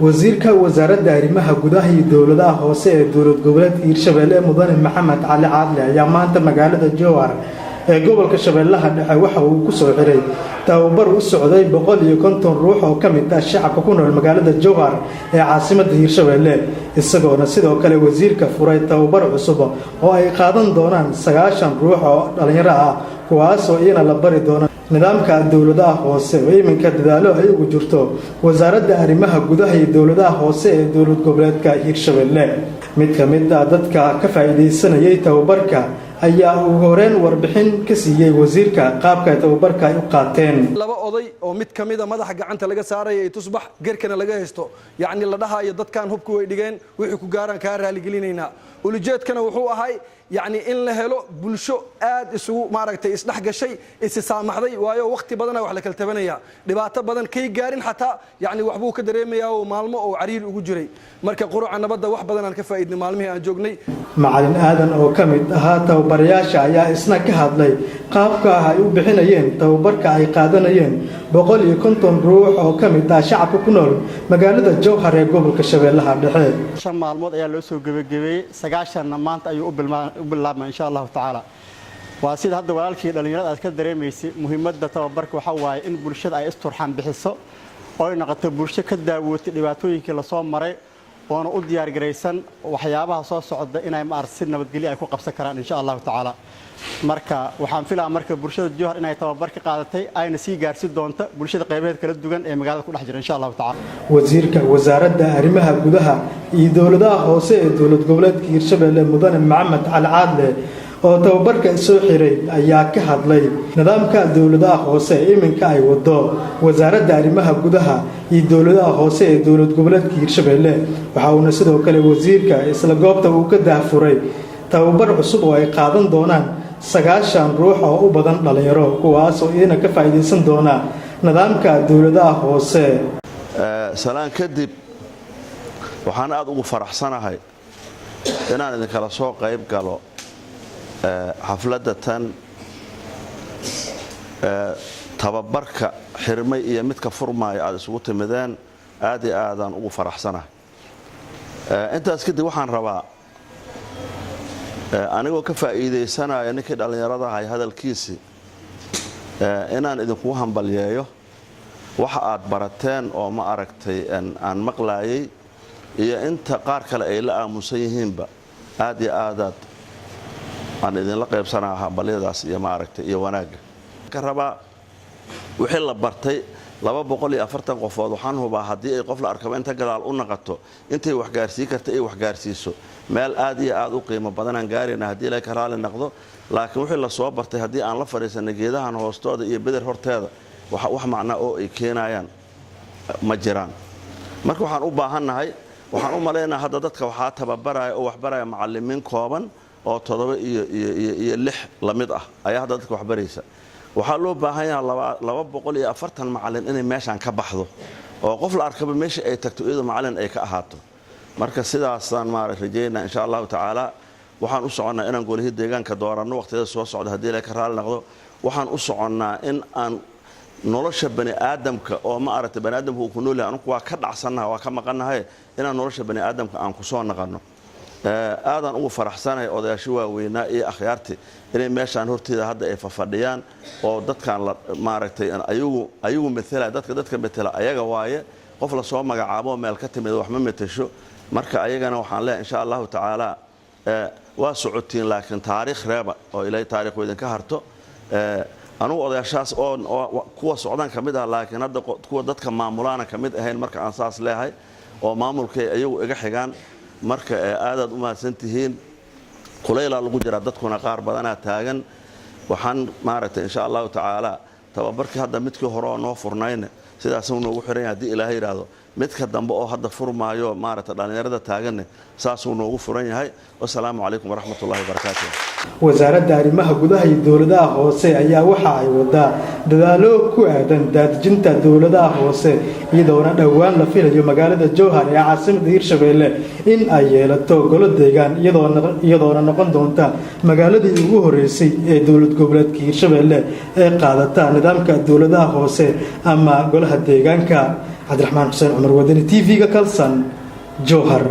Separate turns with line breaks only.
wasiirka wasaaradda arrimaha gudaha iyo dawladaha hoose ee dowlad goboleedka Hirshabelle Mudane Maxamed Cali Caadle ayaa maanta magaalada Jowhar ee gobolka Shabeellaha Dhexe waxa uu ku soo xiray tababar u socday 150 ruux oo kamid ah shacabka ku nool magaalada Jowhar ee caasimadda Hirshabelle isagoona sidoo kale wasiirka furay tababar cusub oo ay qaadan doonaan 90 ruux oo dhalinyaro ah kuwaas oo iyana la bari doono nidaamka dawladaha hoose oo iminka dadaalo ay ugu jirto wasaaradda arrimaha gudaha iyo dawladaha hoose ee dowlad goboleedka Hirshabelle mid ka mid ah dadka ka faa'iideysanayay tababarka ayaa ugu horeen warbixin ka siiyay wasiirka qaabka tababarka ay u qaateen
laba oday oo mid kamid ah madaxa gacanta laga saaray ay tusbax geerkana laga haysto yaani la dhahayo dadkan hubku way dhigeen wixii ku gaaran ka raali gelinayna ulijeedkana wuxuu ahay يعني إن له بلشو آد يسوع ما رأيت إصلاح جشيء استسامح ذي وياه وقت بدنا وحلا كالتبنية دبعت بدن كي جارين حتى يعني وحبوك دريميا ومعلمه أو عرير وجري مركب قرع عنا بدأ واحد بدنا الكفايد معلمه عن جوجني
معلن آدم أو كمد هاتا وبرياش يا إسناك هذلي قابك هاي وبحناين توبرك أي قادناين بقول يكنتم روح أو كمد شعب كنول مجالد الجوهر يقبل كشبيلها الدحيل
شن معلومات يا لوسو جبي سجاشن نمانت أيوب بالله إن شاء الله تعالى وأسيد هذا ولكن الدليلات أذكر ميسي مهمة توبرك وحواي إن برشة أي استرحم بحسه أو نقطة برشة كده وتلباتوي كلا صام مري وأنا أودي أرجريسن وحيابها صوص عد إن أي مارسنا بتقولي أكون قبسة كران إن شاء الله تعالى مركا وحنفلها مركا برشة الجوهر إن أي توبرك قاعدتي أي نسي جارسيد دونتا برشة قيمة كلا دوجن أي مجال كل حجر إن شاء الله تعالى
وزيرك وزارة أرمها جودها يدولدها هوسة دولة قبلت Hirshabelle Mudane Maxamed Cali Caadle oo tababarka soo xiray ayaa ka hadlay nidaamka dawladaha hoose iminka ay wado wasaaradda arrimaha gudaha iyo dawladaha hoose ee dowlad goboleedka Hirshabelle waxa uu sidoo kale wasiirka isla goobta uu ka daafuray tababar cusub oo ay qaadan doonaan 90 ruux oo u badan dhalinyaro kuwaas oo iyana ka faa'iideysan doona nidaamka dawladaha hoose
salaan kadib waxaan aad ugu faraxsanahay inaan idin kala soo qayb galo xafladda tan tababarka xirmay iyo midka furmay aad isugu timideen aad iyo aadaan ugu faraxsanahay intaas kadib waxaan rabaa anigoo ka faa'iideysanaya ninkii dhalinyarada ahay hadalkiisii inaan idinku hambalyeeyo waxa aad barateen oo ma aragtay aan maqlaayay iyo inta qaar kale ay la aamusan yihiinba aad iyo aadaad aan idinla qaybsanaha hambalyadaas iyo ma aragtay iyo wanaaga ka rabaa wixii la bartay 240 qofood waxaan hubaa haddii ay qof la arkaba inta gadaal u naqato intay wax gaarsiin karta ay wax gaarsiiso meel aad iyo aad u qiimo badan aan gaarina haddii la ka raali noqdo laakiin wixii la soo bartay haddii aan la fariisanay geedahan hoostooda iyo bedel horteeda wax macna oo ay keenayaan ma jiraan marka waxaan u baahanahay waxaan u maleynaa hadda dadka waxaa tababaraya oo waxbaraya macallimiin kooban oo 7 iyo 6 lamid ah ayaa hadda dadka waxbaraysa waxaa loo baahan yahay 240 macallin inay meeshan ka baxdo oo qof la arkaba meesha ay tagto iyadoo macallin ay ka ahaato marka sidaasaan ma rajeynaa insha Allah taala waxaan u soconaa inaan goolihii deegaanka dooranno waqtiyada soo socda haddii la ka raali noqdo waxaan u soconaa in aan nolosha bani aadamka oo ma aragtay bani aadamku ku nool yahay anigu waa ka dhacsanahay waa ka maqanahay inaan nolosha bani aadamka aan ku soo naqano aadan ugu faraxsanahay odayaasha waaweynaa iyo akhyaartii inay meeshaan horteeda hadda ay fafadhiyaan oo dadkan ma aragtay ayagu metela dadka metela ayaga waaye qof la soo magacaabo meel ka timid wax ma metesho marka ayagana waxaan leeyahay insha Allah taala waa socotiin laakiin taariikh reeba oo ilaahay taariikh weydin ka harto anu odayaashaas oo kuwa socdaan kamid ah laakiin hadda kuwa dadka maamulaana kamid ahayn marka aan saas leeyahay oo maamulkay ayagu iga xigaan marka aadaad u mahadsantihiin kulayla lagu jira dadkuna qaar badana taagan waxaan maaragtay insha Allah taala tababarkii hadda midkii hore oo noo furnayna sidaas uu noogu xiran yahay hadii Ilaahay yiraahdo midka dambe oo hadda furmaayo maaragtay dhalinyarada taagan saas uu noogu furan yahay wassalaamu calaykum waraxmatullaahi wabarakaatuh
wasaaradda arrimaha gudaha iyo dawladaha hoose ayaa waxa ay wadaa dadaalo ku aadan daadjinta dawladaha hoose iyadoona dhawaan la filayo magaalada Jowhar ee caasimadda Hirshabelle in ay yeelato golo deegaan iyadoona noqon doonta magaaladii ugu horeysay ee dowlad goboleedka Hirshabelle ee qaadata nidaamka dawladaha hoose ama golaha deegaanka cabdiraxmaan xuseen cumar wadani TV-ga kalsan jowhar.